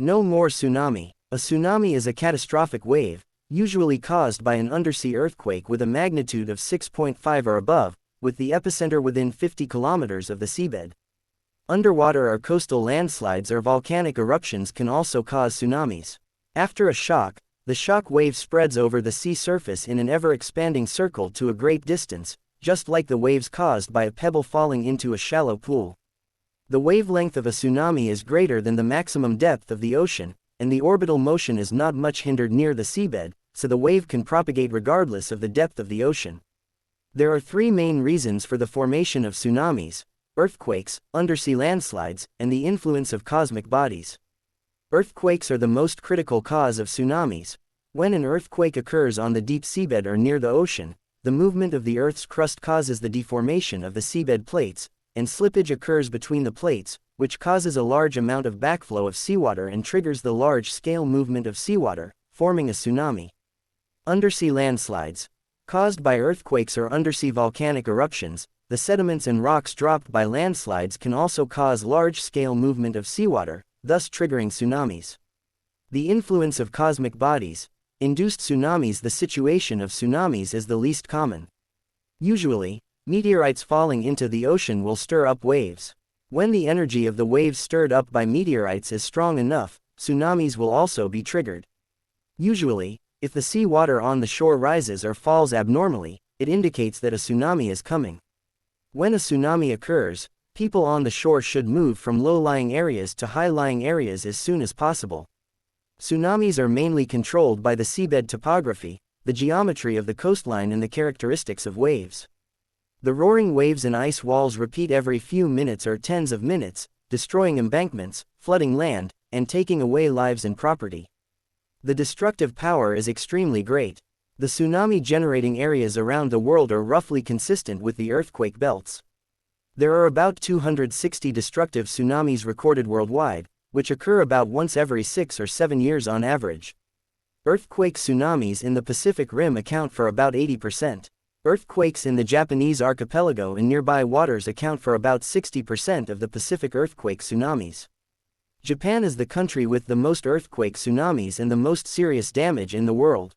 No more tsunami. A tsunami is a catastrophic wave, usually caused by an undersea earthquake with a magnitude of 6.5 or above, with the epicenter within 50 kilometers of the seabed. Underwater or coastal landslides or volcanic eruptions can also cause tsunamis. After a shock, the shock wave spreads over the sea surface in an ever-expanding circle to a great distance, just like the waves caused by a pebble falling into a shallow pool. The wavelength of a tsunami is greater than the maximum depth of the ocean, and the orbital motion is not much hindered near the seabed, so the wave can propagate regardless of the depth of the ocean. There are three main reasons for the formation of tsunamis: earthquakes, undersea landslides, and the influence of cosmic bodies. Earthquakes are the most critical cause of tsunamis. When an earthquake occurs on the deep seabed or near the ocean, the movement of the Earth's crust causes the deformation of the seabed plates, and slippage occurs between the plates, which causes a large amount of backflow of seawater and triggers the large-scale movement of seawater, forming a tsunami. Undersea landslides. Caused by earthquakes or undersea volcanic eruptions, the sediments and rocks dropped by landslides can also cause large-scale movement of seawater, thus triggering tsunamis. The influence of cosmic bodies. Induced tsunamis. The situation of tsunamis is the least common. Usually, meteorites falling into the ocean will stir up waves. When the energy of the waves stirred up by meteorites is strong enough, tsunamis will also be triggered. Usually, if the sea water on the shore rises or falls abnormally, it indicates that a tsunami is coming. When a tsunami occurs, people on the shore should move from low-lying areas to high-lying areas as soon as possible. Tsunamis are mainly controlled by the seabed topography, the geometry of the coastline, and the characteristics of waves. The roaring waves and ice walls repeat every few minutes or tens of minutes, destroying embankments, flooding land, and taking away lives and property. The destructive power is extremely great. The tsunami-generating areas around the world are roughly consistent with the earthquake belts. There are about 260 destructive tsunamis recorded worldwide, which occur about once every 6 or 7 years on average. Earthquake tsunamis in the Pacific Rim account for about 80%. Earthquakes in the Japanese archipelago and nearby waters account for about 60% of the Pacific earthquake tsunamis. Japan is the country with the most earthquake tsunamis and the most serious damage in the world.